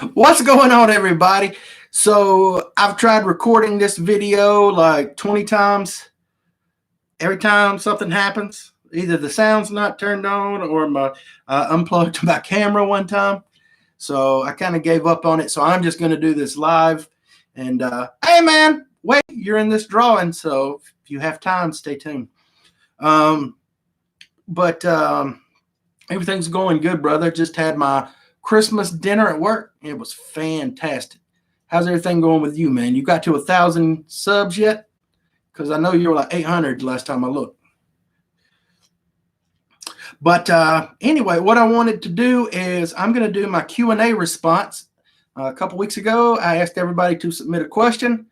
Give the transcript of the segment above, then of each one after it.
What's going on, everybody? So I've tried recording this video like 20 times. Every time something happens, either the sound's not turned on or my unplugged my camera one time. So I kind of gave up on it. So I'm just going to do this live. And hey, man, wait, you're in this drawing. So if you have time, stay tuned. Um, but everything's going good, brother. Just had my Christmas dinner at work. It was fantastic. How's everything going with you, man? You got to 1,000 subs yet? Because I know you were like 800 last time I looked. But anyway, what I wanted to do is I'm going to do my Q&A response. A couple weeks ago, I asked everybody to submit a question.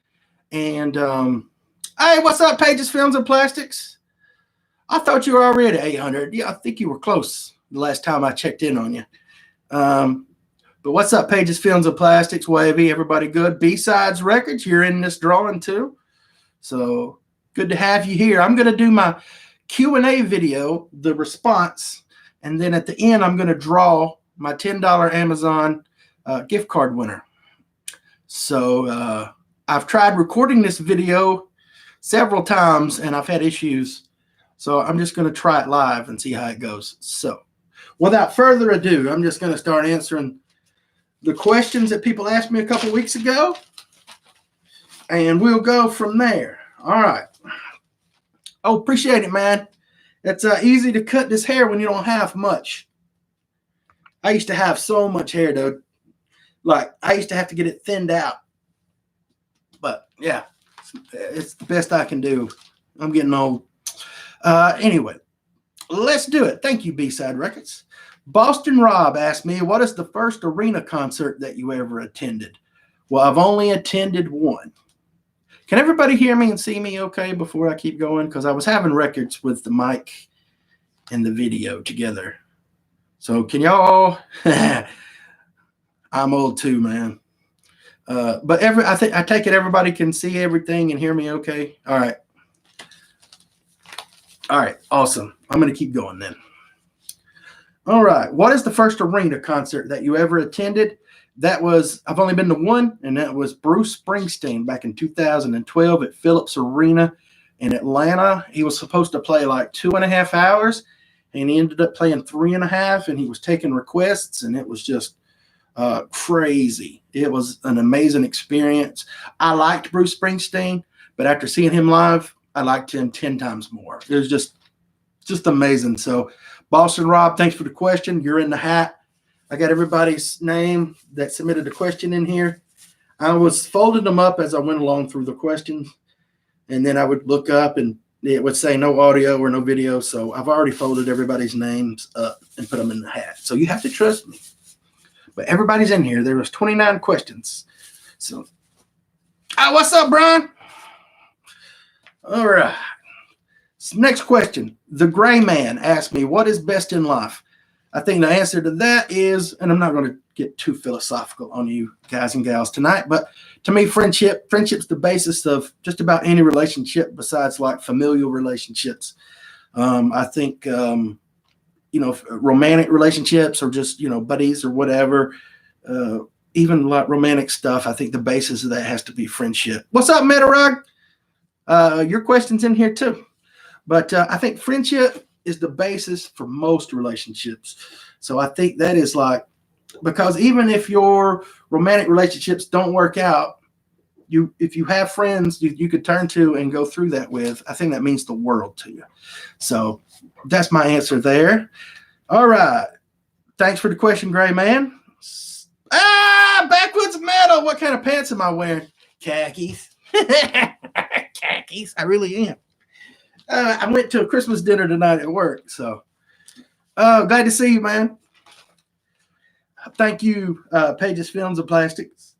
And hey, what's up, Pages, Films, and Plastics? I thought you were already at 800. Yeah, I think you were close the last time I checked in on you. But what's up, Pages, Films, and Plastics, Wavy? Everybody good? B-Sides Records, you're in this drawing too. So good to have you here. I'm going to do my Q&A video, the response, and then at the end, I'm going to draw my $10 Amazon gift card winner. So I've tried recording this video several times, and I've had issues. So I'm just going to try it live and see how it goes. So without further ado, I'm just going to start answering the questions that people asked me a couple weeks ago, and we'll go from there. All right. Oh, appreciate it, man. It's easy to cut this hair when you don't have much. I used to have so much hair, dude. Like, I used to have to get it thinned out. But, yeah, it's the best I can do. I'm getting old. Anyway, let's do it. Thank you, B-Side Records. Boston Rob asked me, what is the first arena concert that you ever attended? Well, I've only attended one. Can everybody hear me and see me okay before I keep going? Because I was having records with the mic and the video together. So can y'all? I'm old too, man. But I take it everybody can see everything and hear me okay? All right. All right, awesome. I'm going to keep going then. All right. What is the first arena concert that you ever attended? I've only been to one, and that was Bruce Springsteen back in 2012 at Phillips Arena in Atlanta. He was supposed to play like 2.5 hours, and he ended up playing 3.5, and he was taking requests, and it was just crazy. It was an amazing experience. I liked Bruce Springsteen, but after seeing him live, I liked him 10 times more. It was just amazing. So, Boston Rob, thanks for the question. You're in the hat. I got everybody's name that submitted a question in here. I was folding them up as I went along through the questions, and then I would look up and it would say no audio or no video. So I've already folded everybody's names up and put them in the hat. So you have to trust me. But everybody's in here. There was 29 questions. So, what's up, Brian? All right. Next question. The Gray Man asked me, what is best in life? I think the answer to that is, and I'm not going to get too philosophical on you guys and gals tonight, but to me, friendship's the basis of just about any relationship besides like familial relationships. I think, romantic relationships or just, buddies or whatever, even like romantic stuff, I think the basis of that has to be friendship. What's up, Metarug? Your question's in here too. But I think friendship is the basis for most relationships. So I think that is because even if your romantic relationships don't work out, if you have friends you could turn to and go through that with, I think that means the world to you. So that's my answer there. All right. Thanks for the question, Gray Man. Backwoods Metal. What kind of pants am I wearing? Khakis. Khakis. I really am. I went to a Christmas dinner tonight at work, so glad to see you, man. Thank you, Pages, Films, and Plastics.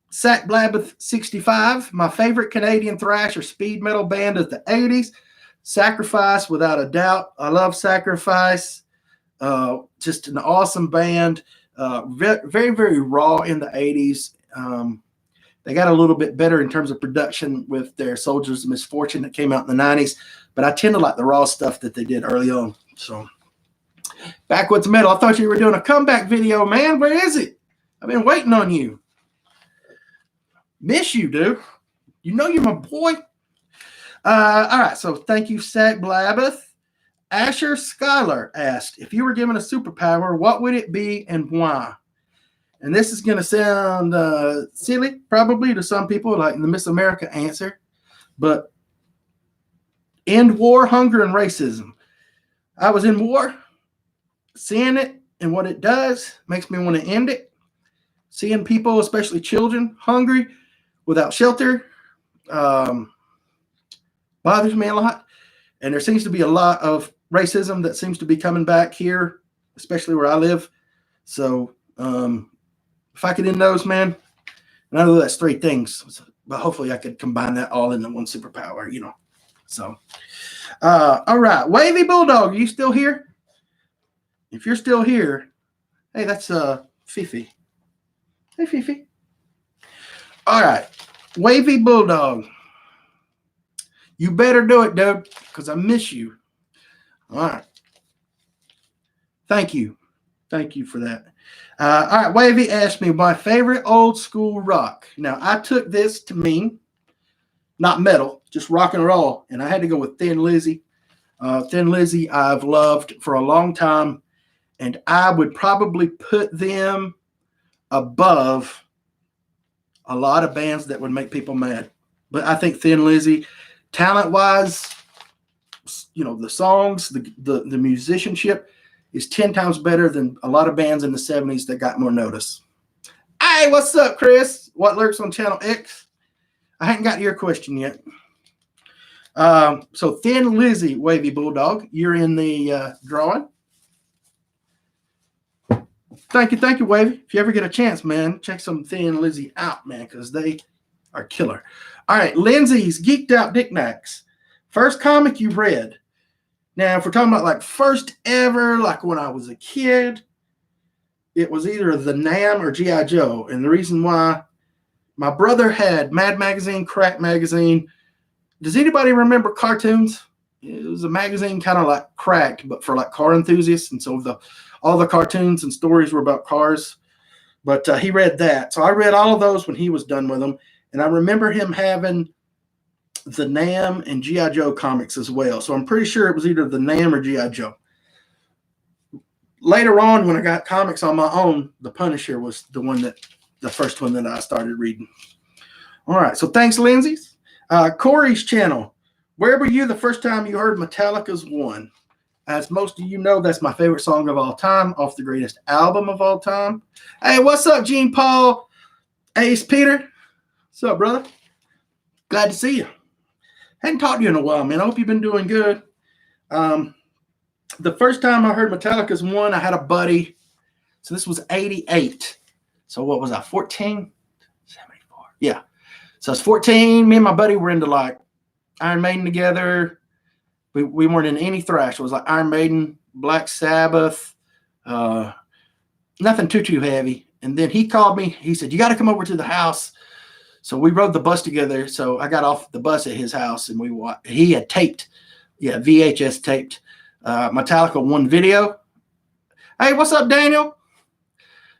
Sack Blabbeth 65, my favorite Canadian thrash or speed metal band of the 80s. Sacrifice, without a doubt. I love Sacrifice. Just an awesome band. Very, very raw in the 80s. They got a little bit better in terms of production with their Soldiers of Misfortune that came out in the 90s, but I tend to like the raw stuff that they did early on. So, Backwoods Metal, I thought you were doing a comeback video, man. Where is it? I've been waiting on you. Miss you, dude. You know you're my boy. All right, so thank you, Sack Blabbeth. Asher Schuyler asked, if you were given a superpower, what would it be and why? And this is going to sound silly, probably, to some people, like the Miss America answer. But end war, hunger, and racism. I was in war. Seeing it and what it does makes me want to end it. Seeing people, especially children, hungry, without shelter, bothers me a lot. And there seems to be a lot of racism that seems to be coming back here, especially where I live. So if I could end those, man, and I know that's three things, but hopefully I could combine that all into one superpower, you know. So, all right. Wavy Bulldog, are you still here? If you're still here, hey, that's Fifi. Hey, Fifi. All right. Wavy Bulldog. You better do it, dude, because I miss you. All right. Thank you. Thank you for that. All right. Wavy asked me my favorite old school rock. Now, I took this to mean not metal, just rock and roll, and I had to go with Thin Lizzy. Thin Lizzy I've loved for a long time, and I would probably put them above a lot of bands that would make people mad. But I think Thin Lizzy, talent-wise, you know, the songs, the musicianship is 10 times better than a lot of bands in the 70s that got more notice. Hey, what's up, Chris? What lurks on Channel X? I hadn't got to your question yet. So Thin Lizzy, Wavy Bulldog, you're in the drawing. Thank you, Wavy. If you ever get a chance, man, check some Thin Lizzy out, man, because they are killer. All right, Lindsay's Geeked Out Knickknacks. First comic you read. Now, if we're talking about like first ever, like when I was a kid, it was either the Nam or G.I. Joe. And the reason why, my brother had Mad Magazine, Crack Magazine. Does anybody remember cartoons? It was a magazine kind of like Cracked, but for like car enthusiasts. And so all the cartoons and stories were about cars. But he read that. So I read all of those when he was done with them. And I remember him having the Nam and G.I. Joe comics as well. So I'm pretty sure it was either the Nam or G.I. Joe. Later on, when I got comics on my own, the Punisher was the first one that I started reading. All right. So thanks, Lindsay's. Corey's channel. Where were you the first time you heard Metallica's One? As most of you know, that's my favorite song of all time, off the greatest album of all time. Hey, what's up, Gene Paul? Ace Peter. What's up, brother? Glad to see you. Hadn't talked to you in a while, man. I hope you've been doing good. The first time I heard Metallica's One, I had a buddy. So this was 88. So what was I, 14? 74. Yeah. So I was 14. Me and my buddy were into like Iron Maiden together. We weren't in any thrash. It was like Iron Maiden, Black Sabbath, nothing too heavy. And then he called me. He said, you got to come over to the house. So we rode the bus together. So I got off the bus at his house, and he had taped, VHS taped Metallica One video. Hey, what's up, Daniel?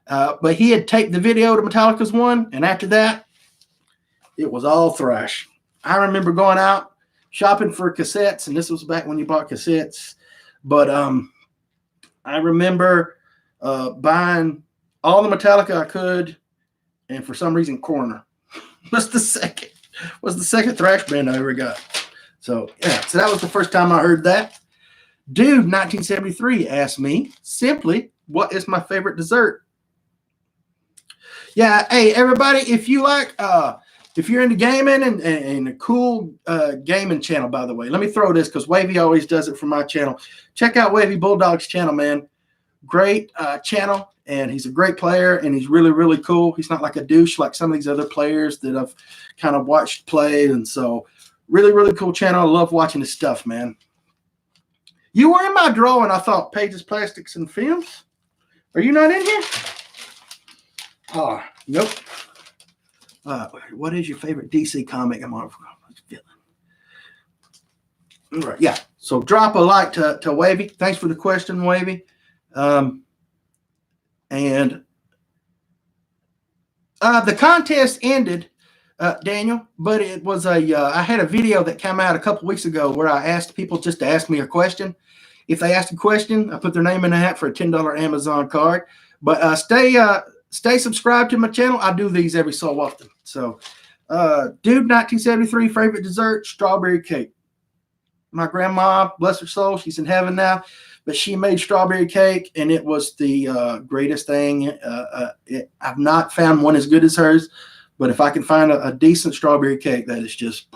But he had taped the video to Metallica's One, and after that, it was all thrash. I remember going out shopping for cassettes, and this was back when you bought cassettes. But I remember buying all the Metallica I could, and for some reason, Corner was the second thrash band I ever got. So yeah, so that was the first time I heard that. Dude, 1973 asked me simply, what is my favorite dessert? Yeah, hey everybody, if you like, if you're into gaming and a cool gaming channel, by the way, let me throw this because Wavy always does it for my channel. Check out Wavy Bulldog's channel, man. Great channel, and he's a great player, and he's really, really cool. He's not like a douche like some of these other players that I've kind of watched play, and so really, really cool channel. I love watching his stuff, man. You were in my drawing, I thought, Pages, Plastics, and Films. Are you not in here? Oh, nope. What is your favorite DC comic? I'm on feeling. All right, yeah. So drop a like to Wavy. Thanks for the question, Wavy. And The contest ended, Daniel, but it was I had a video that came out a couple weeks ago where I asked people just to ask me a question. If they asked a question, I put their name in the hat for a $10 Amazon card. But stay subscribed to my channel. I do these every so often. So, dude, 1973 favorite dessert, strawberry cake. My grandma, bless her soul, she's in heaven now, but she made strawberry cake, and it was the greatest thing. I've not found one as good as hers, but if I can find a decent strawberry cake, that is just,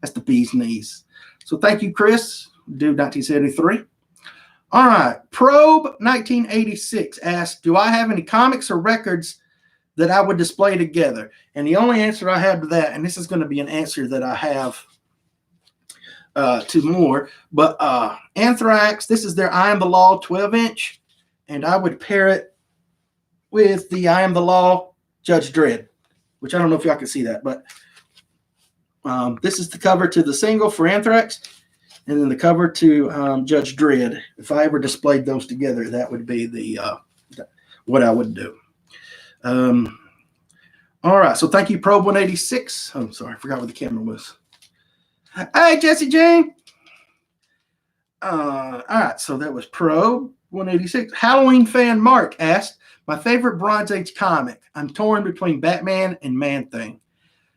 that's the bee's knees. So thank you, Chris, dude, 1973. All right, Probe 1986 asked, do I have any comics or records that I would display together? And the only answer I have to that, and this is going to be an answer that I have to more, but Anthrax, this is their I Am the Law 12-inch, and I would pair it with the I Am the Law Judge Dredd, which I don't know if y'all can see that, but this is the cover to the single for Anthrax, and then the cover to Judge Dredd. If I ever displayed those together, that would be the what I would do. All right, so thank you, Probe 186. Oh, sorry, I forgot where the camera was. Hey, Jesse Jane. All right, so that was Probe 186. Halloween fan Mark asked, my favorite Bronze Age comic. I'm torn between Batman and Man-Thing.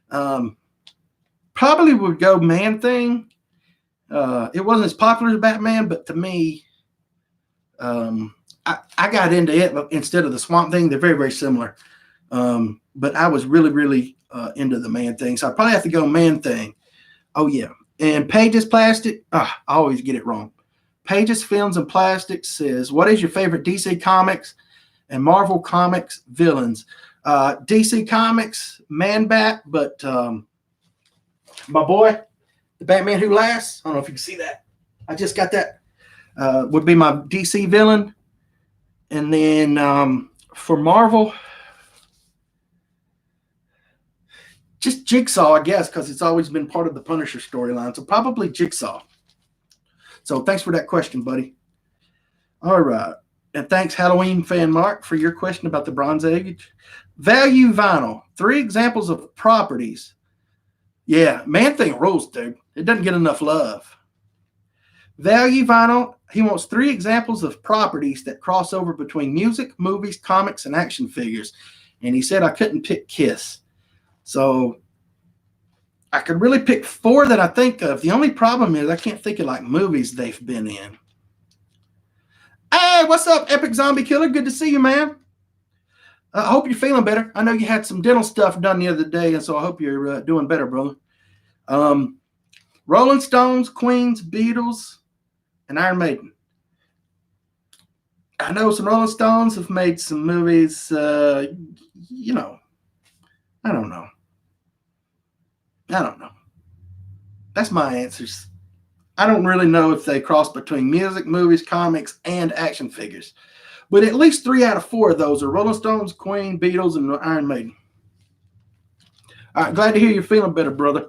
Probably would go Man-Thing. It wasn't as popular as Batman, but to me, I got into it instead of the Swamp Thing. They're very, very similar. But I was really, really into the Man-Thing. So I probably have to go Man-Thing. Oh, yeah. And Pages Plastic, I always get it wrong. Pages Films and Plastics says, what is your favorite DC Comics and Marvel Comics villains? DC Comics, Man-Bat, but my boy, the Batman Who Laughs, I don't know if you can see that. I just got that. Would be my DC villain. And then for Marvel, just Jigsaw, I guess, because it's always been part of the Punisher storyline. So probably Jigsaw. So thanks for that question, buddy. All right. And thanks, Halloween fan Mark, for your question about the Bronze Age. Value Vinyl. 3 examples of properties. Yeah, Man-Thing rules, dude. It doesn't get enough love. Value Vinyl. He wants 3 examples of properties that cross over between music, movies, comics, and action figures. And he said I couldn't pick Kiss. So I could really pick 4 that I think of. The only problem is I can't think of like movies they've been in. Hey, what's up, Epic Zombie Killer? Good to see you, man. I hope you're feeling better. I know you had some dental stuff done the other day, and so I hope you're doing better, brother. Rolling Stones, Queens, Beatles, and Iron Maiden. I know some Rolling Stones have made some movies, you know, I don't know. That's my answers. I don't really know if they cross between music, movies, comics, and action figures. But at least 3 out of 4 of those are Rolling Stones, Queen, Beatles, and Iron Maiden. All right, glad to hear you're feeling better, brother.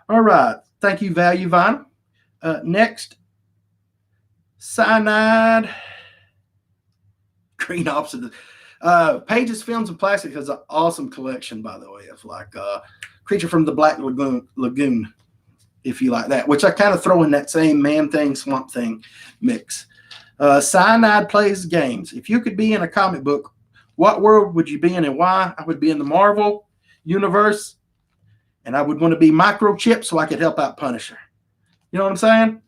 All right, thank you, Value Vinyl. Next, Cyanide. Green Opposite. Pages, Films, and Plastic has an awesome collection, by the way, of like Creature from the Black Lagoon, if you like that, which I kind of throw in that same Man-Thing, Swamp Thing mix. Cyanide Plays Games. If you could be in a comic book, what world would you be in and why? I would be in the Marvel universe, and I would want to be Microchip so I could help out Punisher. You know what I'm saying?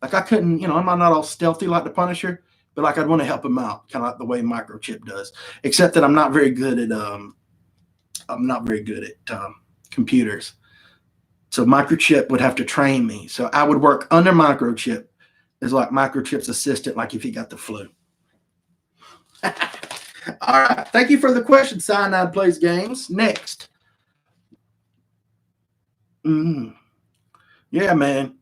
Like I couldn't, you know, I'm not all stealthy like the Punisher, but like I'd want to help him out, kind of like the way Microchip does. Except that I'm not very good at computers. So Microchip would have to train me. So I would work under Microchip as like Microchip's assistant, like if he got the flu. All right. Thank you for the question, Cyanide Plays Games. Next. Yeah, man.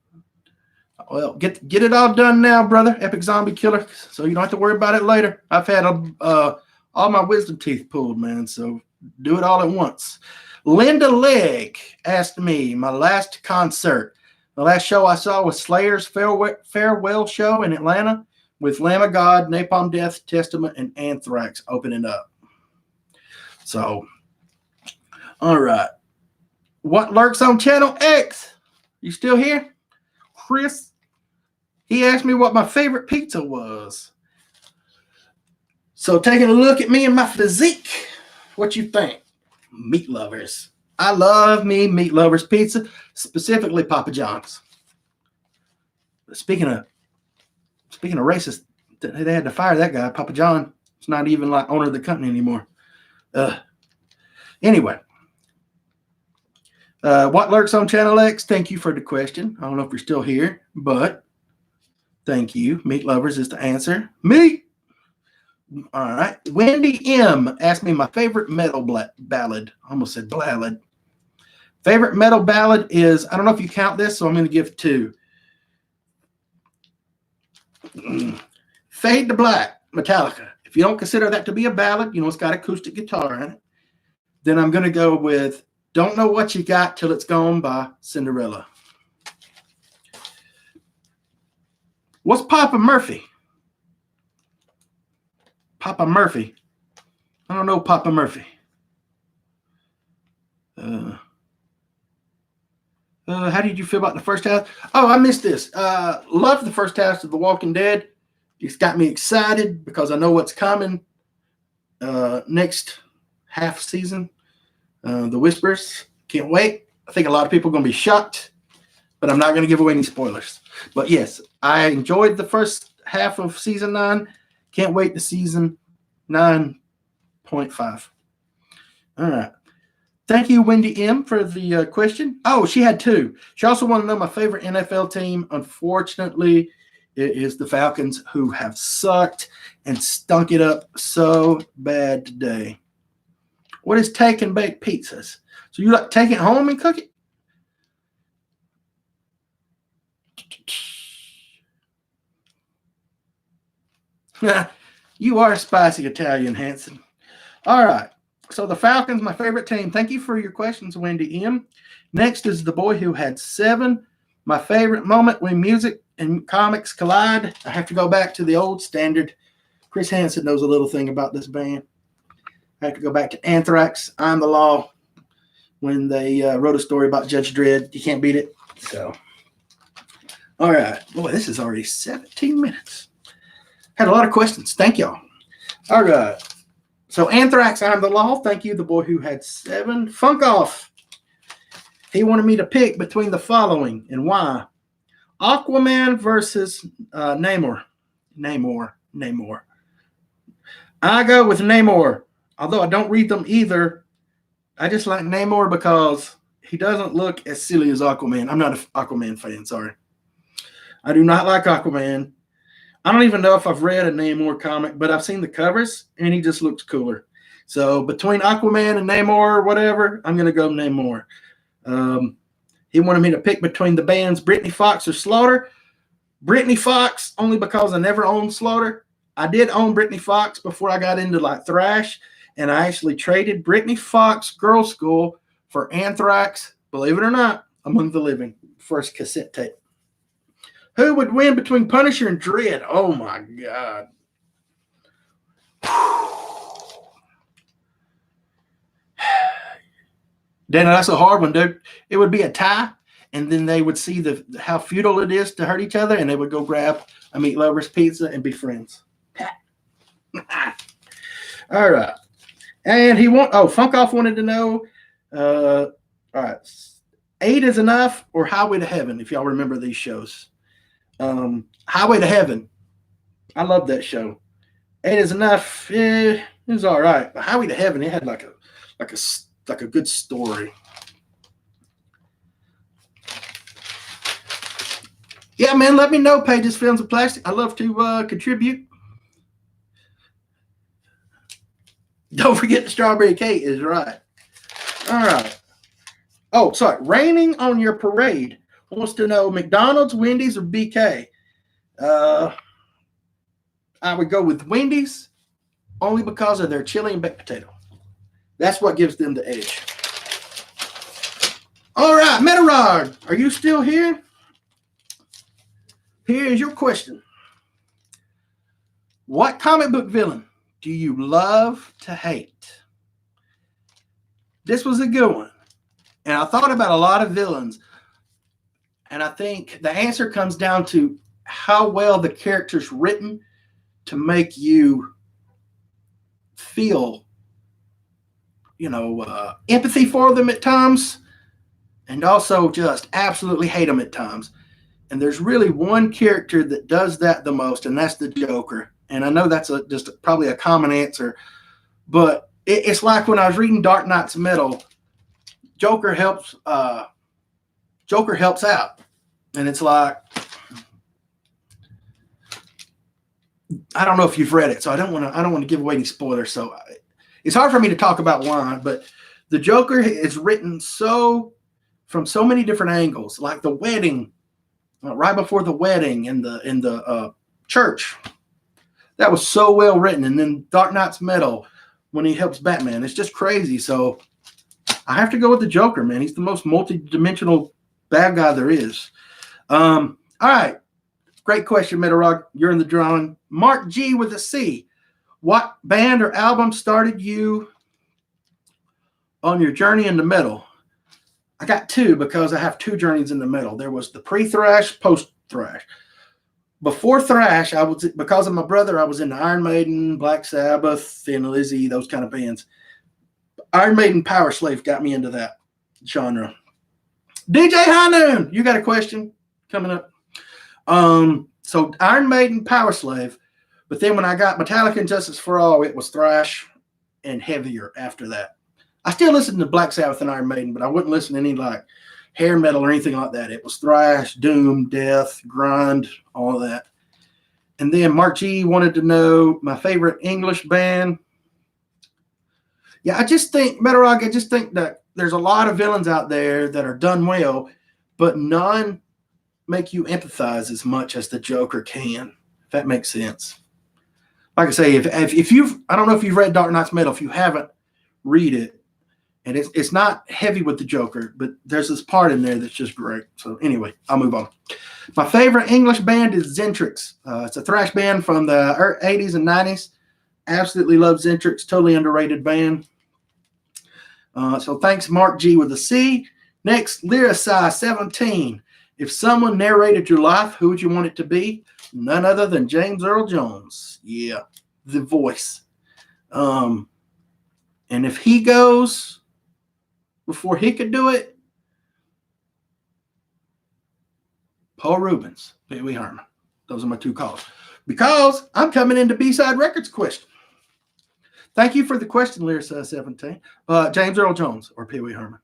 Well, get it all done now, brother, Epic Zombie Killer, so you don't have to worry about it later. I've had all my wisdom teeth pulled, man, so do it all at once. Linda Legg asked me, my last concert. The last show I saw was Slayer's farewell show in Atlanta with Lamb of God, Napalm Death, Testament, and Anthrax opening up. So All right. What lurks on Channel X? You still here? Chris? He asked me what my favorite pizza was. So taking a look at me and my physique, what you think? Meat lovers. I love me meat lovers pizza, specifically Papa John's. Speaking of racist, they had to fire that guy. Papa John is not even like owner of the company anymore. Anyway, what lurks on Channel X? Thank you for the question. I don't know if you're still here, but thank you. Meat lovers is the answer. Meat. All right. Wendy M asked me my favorite metal ballad. I almost said ballad. Favorite metal ballad is, I don't know if you count this, so I'm going to give 2. Fade to Black, Metallica. If you don't consider that to be a ballad, it's got acoustic guitar in it, then I'm going to go with Don't Know What You Got Till It's Gone by Cinderella. What's Papa Murphy? Papa Murphy. I don't know Papa Murphy. How did you feel about the first half? Oh, I missed this. Loved the first half of The Walking Dead. It's got me excited because I know what's coming next half season. The Whispers. Can't wait. I think a lot of people are going to be shocked, but I'm not going to give away any spoilers. But yes, I enjoyed the first half of season 9. Can't wait to season 9.5. All right. Thank you, Wendy M, for the question. Oh, she had 2. She also wanted to know my favorite NFL team. Unfortunately, it is the Falcons, who have sucked and stunk it up so bad today. What is take and bake pizzas? So you like take it home and cook it? You are spicy Italian, Hanson. All right. So the Falcons, my favorite team. Thank you for your questions, Wendy M. Next is the boy who had 7. My favorite moment when music and comics collide. I have to go back to the old standard. Chris Hansen knows a little thing about this band. I have to go back to Anthrax, I'm the Law, when they wrote a story about Judge Dredd. You can't beat it. So, all right. Boy, this is already 17 minutes. Had a lot of questions. Thank y'all. All right. So Anthrax, I'm the Law. Thank you, the boy who had 7. Funk Off. He wanted me to pick between the following and why. Aquaman versus Namor. Namor. I go with Namor. Although I don't read them either. I just like Namor because he doesn't look as silly as Aquaman. I'm not an Aquaman fan, sorry. I do not like Aquaman. I don't even know if I've read a Namor comic, but I've seen the covers, and he just looks cooler. So between Aquaman and Namor or whatever, I'm going to go Namor. He wanted me to pick between the bands Britny Fox or Slaughter. Britny Fox, only because I never owned Slaughter. I did own Britny Fox before I got into like thrash, and I actually traded Britny Fox Girl School for Anthrax, believe it or not, Among the Living, first cassette tape. Who would win between Punisher and Dredd? Oh, my God. Dana, that's a hard one, dude. It would be a tie, and then they would see how futile it is to hurt each other, and they would go grab a Meat Lover's pizza and be friends. All right. And Funk Off wanted to know, all right, 8 is Enough or Highway to Heaven, if y'all remember these shows. Highway to Heaven. I love that show. 8 is Enough. It was all right. But Highway to Heaven, it had like a good story. Yeah, man, let me know, Pages, Films, and Plastic. I love to contribute. Don't forget the strawberry cake is right. All right. Oh, sorry. Raining on Your Parade wants to know McDonald's, Wendy's, or BK. I would go with Wendy's only because of their chili and baked potato. That's what gives them the edge. All right, Metarod, are you still here? Here is your question. What comic book villain do you love to hate? This was a good one. And I thought about a lot of villains. And I think the answer comes down to how well the character's written to make you feel, empathy for them at times, and also just absolutely hate them at times. And there's really one character that does that the most, and that's the Joker. And I know that's just probably a common answer, but it's like when I was reading Dark Knight's Metal, Joker helps out, and it's like, I don't know if you've read it, so I don't want to give away any spoilers. So it's hard for me to talk about why, but the Joker is written from so many different angles, like the wedding, right before the wedding in the church. That was so well written. And then Dark Knight's Metal, when he helps Batman, it's just crazy. So I have to go with the Joker, man. He's the most multi-dimensional bad guy there is. All right. Great question, Metalrog. You're in the drawing. Mark G with a C. What band or album started you on your journey into metal? I got two because I have two journeys in the metal. There was the pre-thrash, post-thrash. Before thrash, because of my brother, I was into Iron Maiden, Black Sabbath, Thin Lizzy, those kind of bands. Iron Maiden, Power Slave got me into that genre. DJ High Noon, you got a question coming up? So Iron Maiden, Power Slave, but then when I got Metallica and Justice for All, it was thrash and heavier after that. I still listen to Black Sabbath and Iron Maiden, but I wouldn't listen to any like hair metal or anything like that. It was thrash, doom, death, grind, all of that. And then Mark G wanted to know my favorite English band. Yeah, I just think, Metalrog, I just think that there's a lot of villains out there that are done well, but none make you empathize as much as the Joker can, if that makes sense. Like I say, if you've, I don't know if you've read Dark Knight's Metal. If you haven't, read it. And it's not heavy with the Joker, but there's this part in there that's just great. So anyway, I'll move on. My favorite English band is Zentrix. It's a thrash band from the 80s and 90s. Absolutely love Zentrix. Totally underrated band. So thanks, Mark G with a C. Next, Lyricide 17. If someone narrated your life, who would you want it to be? None other than James Earl Jones. Yeah, the voice. And if he goes before he could do it, Paul Rubens, Pee Wee Herman. Those are my two calls. Because I'm coming into B-Side Records question. Thank you for the question, Lyricide 17. James Earl Jones or Pee Wee Herman.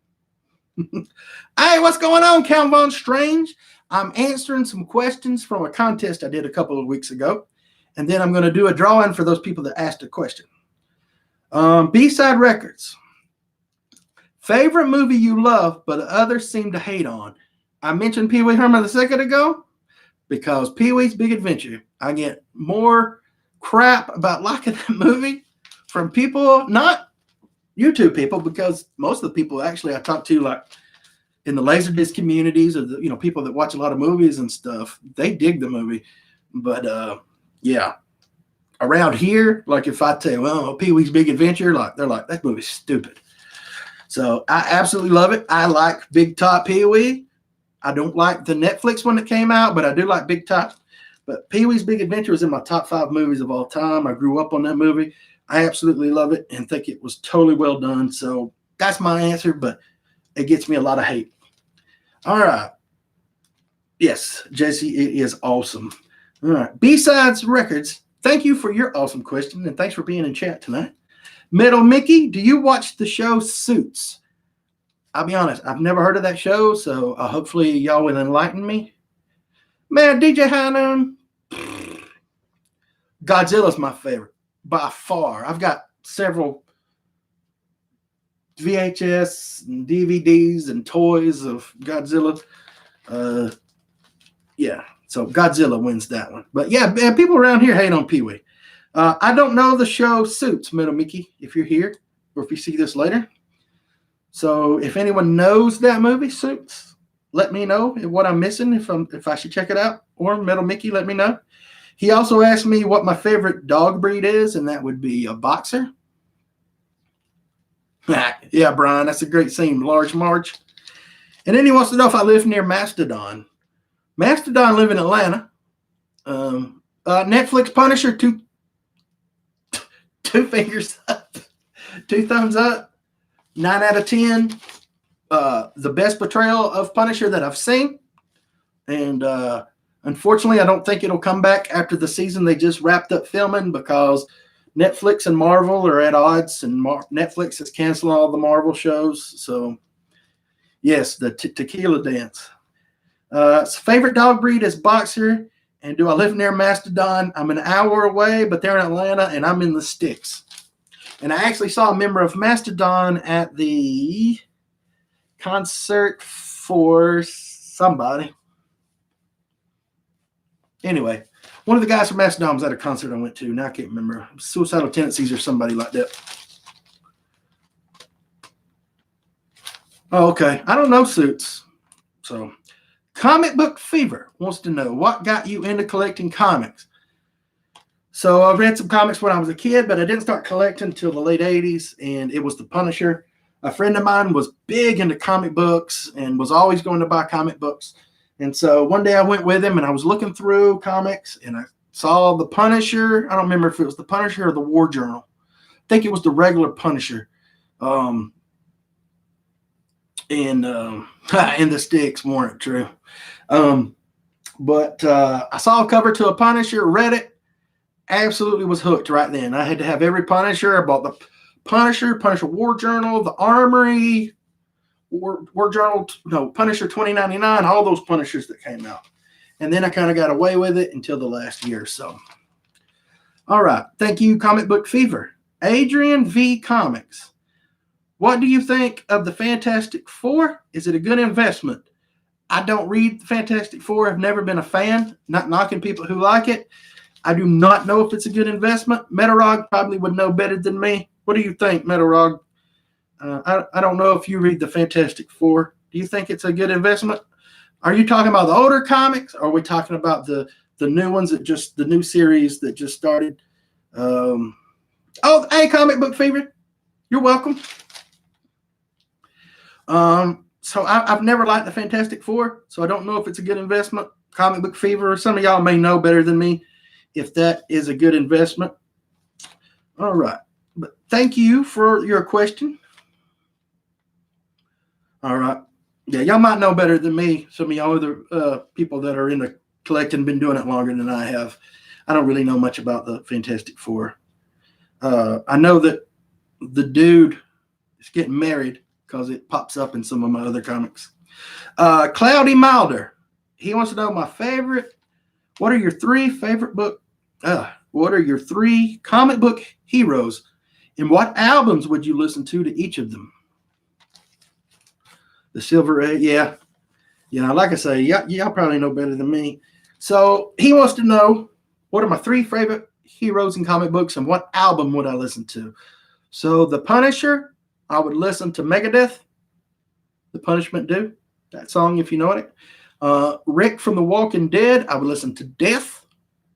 Hey, what's going on, Count Von Strange? I'm answering some questions from a contest I did a couple of weeks ago. And then I'm going to do a drawing for those people that asked a question. B-Side Records. Favorite movie you love, but others seem to hate on. I mentioned Pee Wee Herman a second ago because Pee-wee's Big Adventure. I get more crap about liking that movie from people, not YouTube people, because most of the people actually I talk to, like in the Laserdisc communities or the people that watch a lot of movies and stuff, they dig the movie. But yeah, around here, like if I tell you, well, Pee-wee's Big Adventure, like they're like, that movie's stupid. So I absolutely love it. I like Big Top Pee-wee. I don't like the Netflix one that came out, but I do like Big Top. But Pee-wee's Big Adventure is in my top 5 movies of all time. I grew up on that movie. I absolutely love it and think it was totally well done. So that's my answer, but it gets me a lot of hate. All right. Yes, Jesse, it is awesome. All right. B-Sides Records, thank you for your awesome question, and thanks for being in chat tonight. Metal Mickey, do you watch the show Suits? I'll be honest, I've never heard of that show, so hopefully y'all will enlighten me. Man, DJ High Noon, Godzilla's my favorite by far. I've got several VHS and DVDs and toys of Godzilla. Yeah, so Godzilla wins that one. But yeah, man, people around here hate on Pee-wee. I don't know the show Suits, Metal Mickey, if you're here or if you see this later. So if anyone knows that movie, Suits, let me know what I'm missing, if I should check it out. Or Metal Mickey, let me know. He also asked me what my favorite dog breed is, and that would be a boxer. Yeah, Brian, that's a great scene. Large Marge. And then he wants to know if I live near Mastodon. Mastodon live in Atlanta. Netflix Punisher, two fingers up, two thumbs up, 9 out of 10. The best portrayal of Punisher that I've seen. And unfortunately, I don't think it'll come back after the season they just wrapped up filming because Netflix and Marvel are at odds, and Netflix is canceling all the Marvel shows. So, yes, the tequila dance. Favorite dog breed is Boxer. And do I live near Mastodon? I'm an hour away, but they're in Atlanta, and I'm in the sticks. And I actually saw a member of Mastodon at the concert for somebody. Anyway, one of the guys from Mastodon was at a concert I went to. Now I can't remember. Suicidal Tendencies or somebody like that. Oh, okay. I don't know Suits. So, Comic Book Fever wants to know what got you into collecting comics. So I read some comics when I was a kid, but I didn't start collecting until the late 80s, and it was The Punisher. A friend of mine was big into comic books and was always going to buy comic books. And so one day I went with him, and I was looking through comics, and I saw The Punisher. I don't remember if it was The Punisher or The War Journal. I think it was the regular Punisher. And the sticks weren't true. But I saw a cover to a Punisher, read it, absolutely was hooked right then. I had to have every Punisher. I bought the Punisher War Journal, the Armory, War Journal, Punisher 2099, all those Punishers that came out. And then I kind of got away with it until the last year or so. All right. Thank you, Comic Book Fever. Adrian V. Comics. What do you think of the Fantastic Four? Is it a good investment? I don't read the Fantastic Four. I've never been a fan. Not knocking people who like it. I do not know if it's a good investment. Metarog probably would know better than me. What do you think, Metarog? I don't know if you read the Fantastic Four. Do you think it's a good investment? Are you talking about the older comics? Or are we talking about the new ones the new series that just started? Hey, Comic Book Fever. You're welcome. So I've never liked the Fantastic Four, so I don't know if it's a good investment. Comic Book Fever, some of y'all may know better than me if that is a good investment. All right. But thank you for your question. All right. Yeah, y'all might know better than me. Some of y'all other people that are in the collecting been doing it longer than I have. I don't really know much about the Fantastic Four. I know that the dude is getting married because it pops up in some of my other comics. Cloudy Milder. He wants to know my favorite. What are your three favorite book? What are your three comic book heroes? And what albums would you listen to each of them? The Silver Age, yeah. Like I say, y'all probably know better than me. So he wants to know what are my three favorite heroes in comic books and what album would I listen to? So The Punisher, I would listen to Megadeth, The Punishment Due, that song if you know it. Rick from The Walking Dead, I would listen to Death,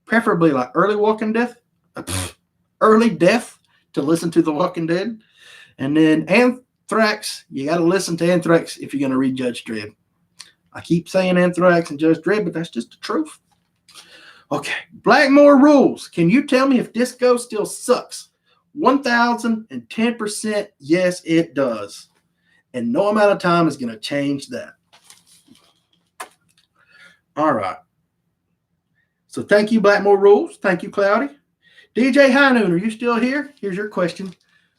preferably like early Death to listen to The Walking Dead. And then Anthrax, you got to listen to Anthrax if you're going to read Judge Dredd. I keep saying Anthrax and Judge Dredd, but that's just the truth. Okay, Blackmore Rules. Can you tell me if disco still sucks? 1,010% yes, it does. And no amount of time is going to change that. All right. So thank you, Blackmore Rules. Thank you, Cloudy. DJ High Noon, are you still here? Here's your question.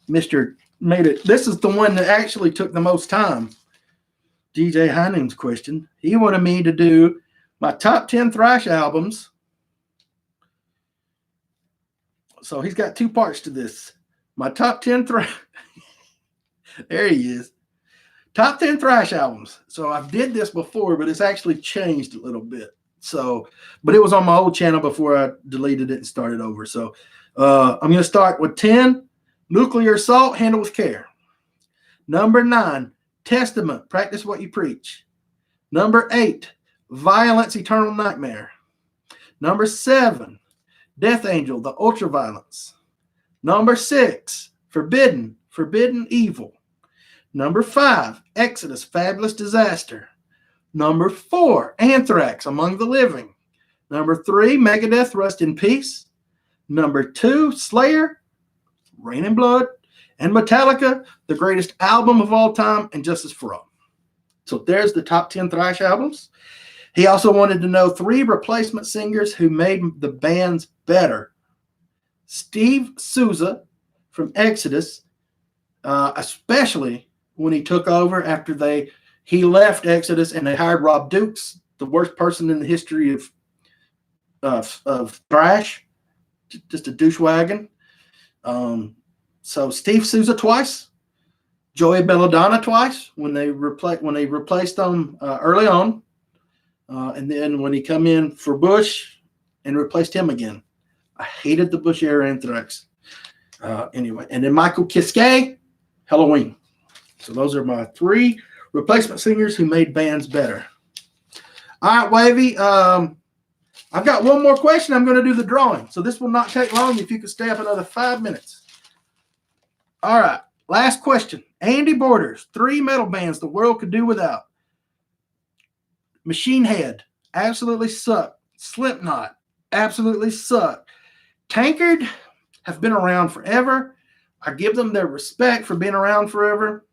Mr. Made it. This is the one that actually took the most time. DJ High Noon's question. He wanted me to do my top 10 thrash albums. So he's got two parts to this. My top 10 thrash. There he is. Top 10 thrash albums. So I did this before, but it's actually changed a little bit. So, but it was on my old channel before I deleted it and started over. So I'm going to start with 10, Nuclear Assault, Handle with Care. Number 9, Testament, Practice What You Preach. Number 8, Violence, Eternal Nightmare. Number 7, Death Angel, The Ultraviolence. Number 6, Forbidden Evil. Number 5, Exodus, Fabulous Disaster. Number 4, Anthrax, Among the Living. Number 3, Megadeth, Rust in Peace. Number 2, Slayer, Rain and Blood. And Metallica, the greatest album of all time, and Justice for All. So there's the top 10 thrash albums. He also wanted to know 3 replacement singers who made the bands better. Steve Souza from Exodus, especially when he took over after he left Exodus and they hired Rob Dukes, the worst person in the history of thrash, just a douchewagon. So Steve Souza twice, Joey Belladonna twice when they replaced them early on, and then when he come in for Bush and replaced him again. I hated the Bush era Anthrax. Anyway, and then Michael Kiske, Halloween. So those are my 3 replacement singers who made bands better. All right, Wavy. I've got one more question. I'm going to do the drawing. So this will not take long if you could stay up another 5 minutes. All right. Last question. Andy Borders, 3 metal bands the world could do without. Machine Head, absolutely suck. Slipknot, absolutely suck. Tankard have been around forever. I give them their respect for being around forever.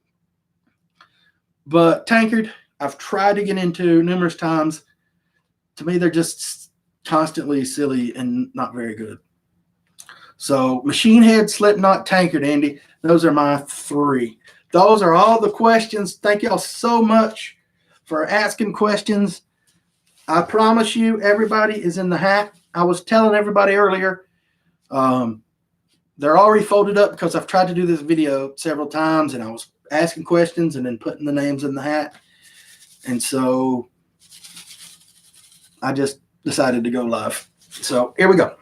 But Tankard, I've tried to get into numerous times. To me, they're just constantly silly and not very good. So Machine Head, Slipknot, Tankard, Andy, those are my 3. Those are all the questions. Thank y'all so much for asking questions. I promise you, everybody is in the hat. I was telling everybody earlier, they're already folded up because I've tried to do this video several times and I was asking questions and then putting the names in the hat. And so I just decided to go live. So here we go.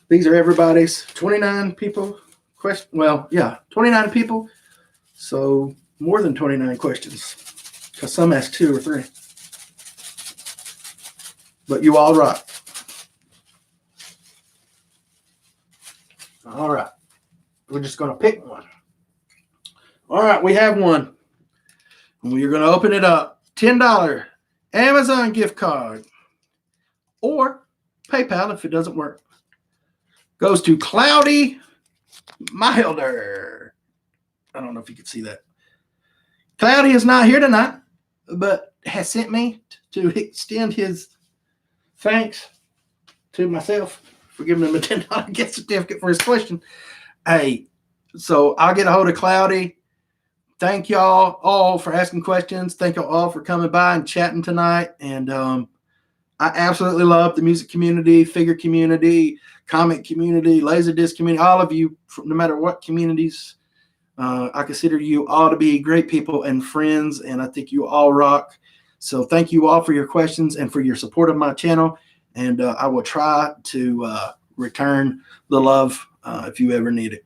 These are everybody's 29 people. 29 people. So more than 29 questions because some asked 2 or 3. But you all rock. All right. We're just going to pick one. All right. We have one. We're going to open it up. $10 Amazon gift card or PayPal if it doesn't work. Goes to Cloudy Milder. I don't know if you can see that. Cloudy is not here tonight, but has sent me to extend his thanks to myself for giving him a $10 gift certificate for his question. Hey, so I'll get a hold of Cloudy. Thank y'all all for asking questions. Thank y'all all for coming by and chatting tonight. And I absolutely love the music community, figure community, comic community, Laserdisc community, all of you, no matter what communities. I consider you all to be great people and friends, and I think you all rock. So thank you all for your questions and for your support of my channel. And I will try to return the love if you ever need it.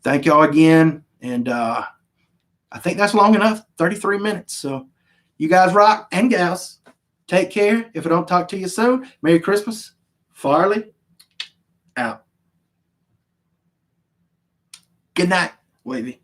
Thank y'all again. And I think that's long enough, 33 minutes. So you guys rock and gals. Take care. If I don't talk to you soon, Merry Christmas. Farley out. Good night, Wavy.